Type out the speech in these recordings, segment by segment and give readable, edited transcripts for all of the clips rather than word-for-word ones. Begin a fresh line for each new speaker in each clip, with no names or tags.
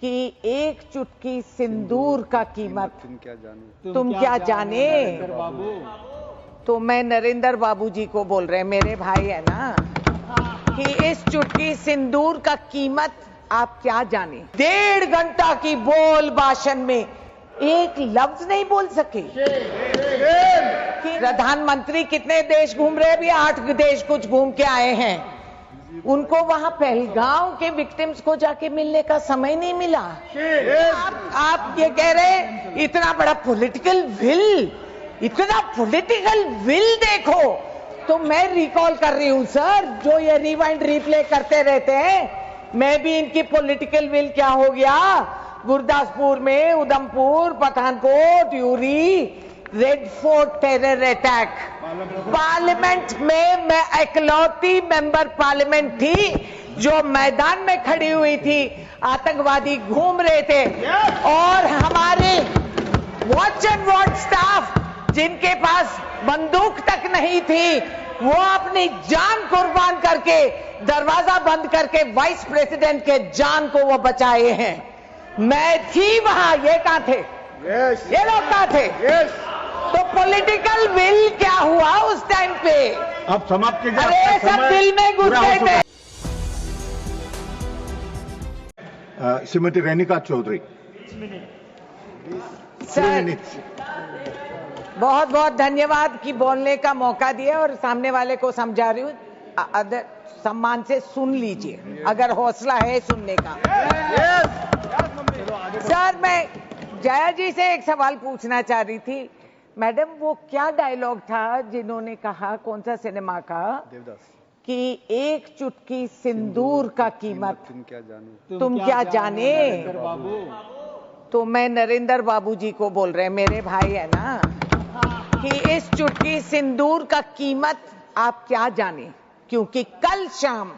कि एक चुटकी सिंदूर का कीमत तुम क्या जाने। तो मैं नरेंद्र बाबू जी को बोल रहे, मेरे भाई है ना, कि इस चुटकी सिंदूर का कीमत आप क्या जाने। 1.5 घंटा की बोल भाषण में एक लफ्ज नहीं बोल सके। प्रधानमंत्री कितने देश घूम रहे, भी 8 देश कुछ घूम के आए हैं। उनको वहां पहलगांव के विक्टिम्स को जाके मिलने का समय नहीं मिला। आप ये कह रहे इतना बड़ा पॉलिटिकल विल, इतना पॉलिटिकल विल देखो। तो मैं रिकॉल कर रही हूं सर, जो ये रिवाइंड रिप्ले करते रहते हैं, मैं भी इनकी पॉलिटिकल विल क्या हो गया। गुरदासपुर में, Udhampur, Pathankot, Yuri, red fort terror attack, parliament में मैं इकलौती मेंबर पार्लियामेंट थी जो मैदान में खड़ी हुई थी। आतंकवादी घूम रहे थे और हमारे वॉच एंड वॉच स्टाफ, जिनके पास बंदूक तक नहीं थी, वो अपनी जान कुर्बान करके, दरवाजा बंद करके वाइस प्रेसिडेंट के जान को वो बचाए हैं। मैं थी वहां, ये कहां थे? ये लोग कहां थे? तो पॉलिटिकल विल क्या हुआ उस टाइम पे?
अब समाप्त कीजिए।
अरे सब दिल में घुस गए थे।
श्रीमती रेणुका चौधरी
सर, बहुत बहुत धन्यवाद कि बोलने का मौका दिया और सामने वाले को समझा रही हूँ। सम्मान से सुन लीजिए अगर हौसला है सुनने का। सर, मैं जया जी से एक सवाल पूछना चाह रही थी। मैडम, वो क्या डायलॉग था जिन्होंने कहा, कौन सा सिनेमा का, कि एक चुटकी सिंदूर का कीमत तुम क्या जाने। तो मैं नरेंद्र बाबू जी को बोल रहे, मेरे भाई है ना, कि इस चुटकी सिंदूर का कीमत आप क्या जाने। क्योंकि कल शाम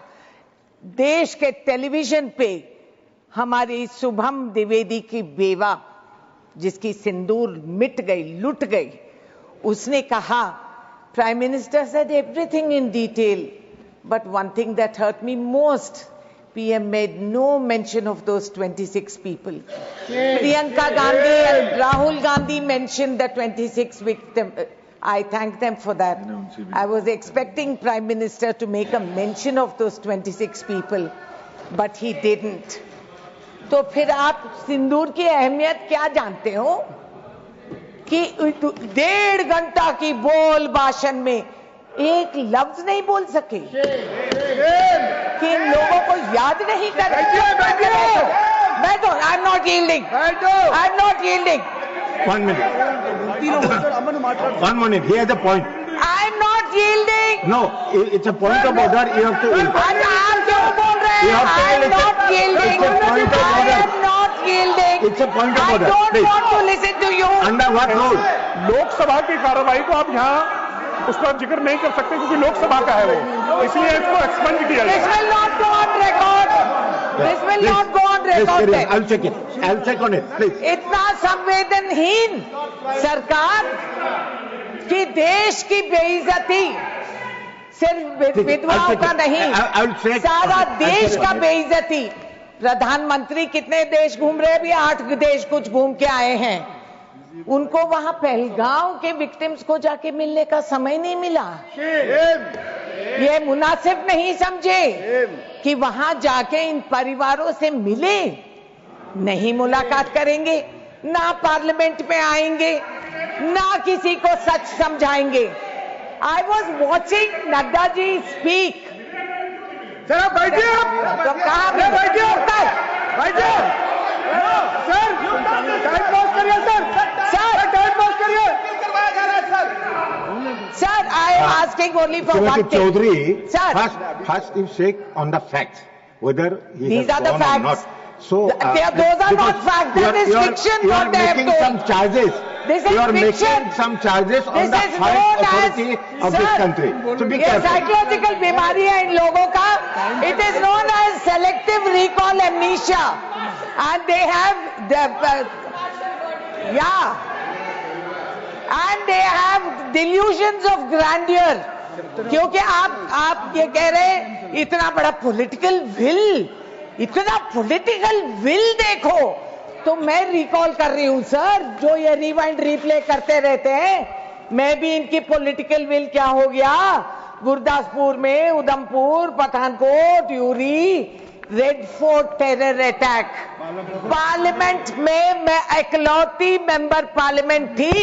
देश के टेलीविजन पे हमारी शुभम द्विवेदी की बेवा, जिसकी सिंदूर मिट गई, लुट गई, उसने कहा, prime minister said everything in detail, but one thing that hurt me most, PM made no mention of those 26 people. Priyanka Gandhi and Rahul Gandhi mentioned the 26 victims. I thank them for that. I was expecting Prime Minister to make a mention of those 26 people, but he didn't. तो फिर आप सिंदूर की अहमियत क्या जानते हो कि 1.5 घंटा की बोल भाषण में एक लफ्ज नहीं बोल सके, कि इन लोगों को याद नहीं कर रहे। मैं तो I am not yielding, I am not yielding.
1 minute. 1 minute. He has a point.
I am not yielding.
No, it's a point of order. You have to.
आप क्यों बोल रहे हैं? I am not yielding. I am not yielding.
It's a point of
I
order.
don't
Please.
want to listen to you.
Under what rule?
Lok Sabha की कार्रवाई को आप यहाँ उसका जिक्र नहीं कर सकते क्योंकि लोकसभा का है वो, इसलिए इसको एक्सपेंड किया
This
जाए।
will not go on record. This will not go on record.
I'll check it. I'll check on it. Please.
इतना संवेदनहीन सरकार कि देश की बेइज्जती सिर्फ विधवाओं का नहीं, सारा देश का बेइज्जती। प्रधानमंत्री कितने देश घूम रहे, भी 8 देश कुछ घूम के आए हैं। उनको वहां पहलगांव के विक्टिम्स को जाके मिलने का समय नहीं मिला। ये मुनासिब नहीं समझे कि वहां जाके इन परिवारों से मिले, नहीं मुलाकात करेंगे, ना पार्लियामेंट में आएंगे, ना किसी को सच समझाएंगे। I was watching Nadda ji speak.
Sir आप बैठिए,
तो कहा
बैठिए सर, टाइम पास करिए सर, टाइम पास करिए।
Sir, I am asking only for
Shrimati
one thing.
Chaudhary,
Sir,
first you check on the facts, whether he
These
has
are the
gone or
facts.
not. So,
those are not facts. That is fiction,
You
what
are
they have
making
told.
some charges.
This is
You are
fiction.
making some charges on
This
the
is
highest
known
authority
as,
of this country. So be
ये
careful.
Psychological बीमारी है इन लोगों का। It is known as selective recall amnesia, and they have and they have delusions of grandeur. क्योंकि आप ये कह रहे हैं इतना बड़ा पॉलिटिकल विल, इतना पॉलिटिकल विल देखो। तो मैं रिकॉल कर रही हूं सर, जो ये रिवाइंड रिप्ले करते रहते हैं, मैं भी इनकी पॉलिटिकल विल क्या हो गया। गुरदासपुर में, Udhampur, Pathankot, Yuri, red fort terror attack, parliament में मैं इकलौती मेंबर पार्लियामेंट थी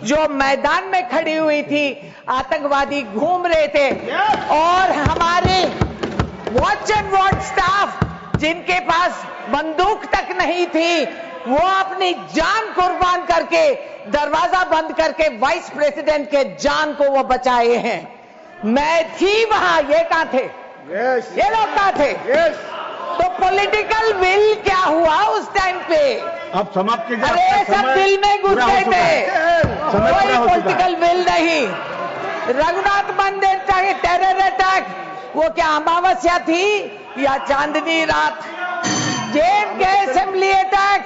जो मैदान में खड़ी हुई थी। आतंकवादी घूम रहे थे और हमारे वॉच एंड वॉच स्टाफ जिनके पास बंदूक तक नहीं थी, वो अपनी जान कुर्बान करके, दरवाजा बंद करके वाइस प्रेसिडेंट के जान को वो बचाए हैं। मैं थी वहां, ये कहां थे? ये लोग कहां थे? तो पॉलिटिकल विल क्या हुआ उस टाइम पे?
अब समाप्त कीजिए।
अरे सब दिल में घुस गए थे, कोई पॉलिटिकल विल नहीं। रघुनाथ मंदिर टेरर अटैक, वो क्या अमावस्या थी या चांदनी रात? JK असेंबली अटैक,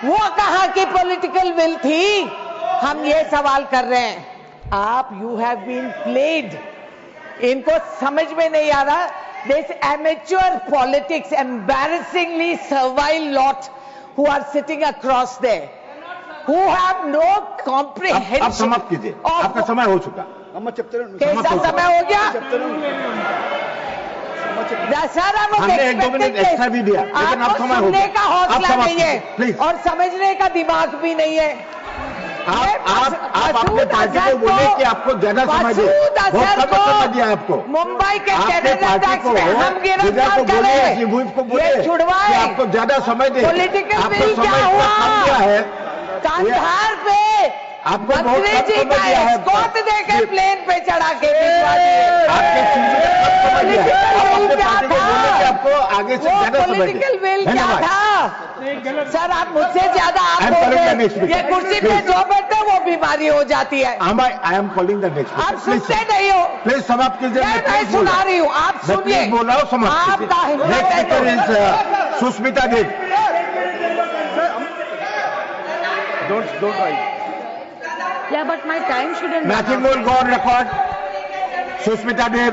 वो कहां की पॉलिटिकल विल थी? हम ये सवाल कर रहे हैं। आप यू हैव बीन प्लेड, इनको समझ में नहीं आ रहा। This amateur politics, embarrassingly servile lot who are sitting across there, who have no comprehension.
आप समाप्त कीजिए, आपका समय हो चुका।
कैसा समय हो गया? दशहरा वो
हमने 1-2 मिनट एक्स्ट्रा भी दिया, लेकिन आप समय हो
सुनने का हौसला नहीं है
प्लीज,
और समझने का दिमाग भी नहीं है।
आप अपने पार्टी को बोले कि आपको ज्यादा समय दे, बहुत कम समय दिया आपको।
मुंबई के
टेरर अटैक में हम गिरफ्तार करें, को बोले कि आपको ज्यादा समय दे।
पॉलिटिकल
आपको
विल क्या
समय
हुआ?
कम दिया है,
कांधार पे
आपको बहुत
मंत्री
कम
जी
समय
का
दिया है।
एस्कॉर्ट देके प्लेन पे चढ़ा के भिजवा दिए।
आपके चीज में कम समय दिया है। आप अपने पार्टी को बोले कि आपको आगे से ज्यादा समय दे।
पॉलिटिकल विल क्या था? सर आप मुझसे ज्यादा आप
I'm
बोल
calling
रहे
the next
हैं। ये
speaker.
कुर्सी पे
Please.
जो बैठते हैं वो बीमारी हो जाती है।
I am calling the next
आप
speaker.
सुनते नहीं हो।
प्लीज समाप्त कीजिए।
मैं सुना रही हूँ, आप सुनिए।
बोला हूँ, समाप्त कीजिए।
आपका हिम्मत
नेक्स्ट
है
speaker is Sushmita Dev.
Don't write.
Yeah, but my time shouldn't.
Nothing will go on record. Sushmita Dev.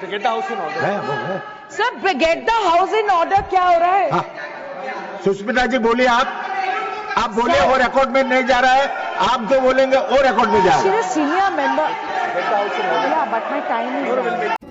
Get the house in order.
है, वो है।
Sir get the house in order क्या हो रहा है?
हाँ, सुष्मिता जी बोलिए। आप बोलिए, वो रिकॉर्ड में नहीं जा रहा है। आप जो बोलेंगे वो रिकॉर्ड में जा रहा है।
She's a senior member. Yeah, but my time is.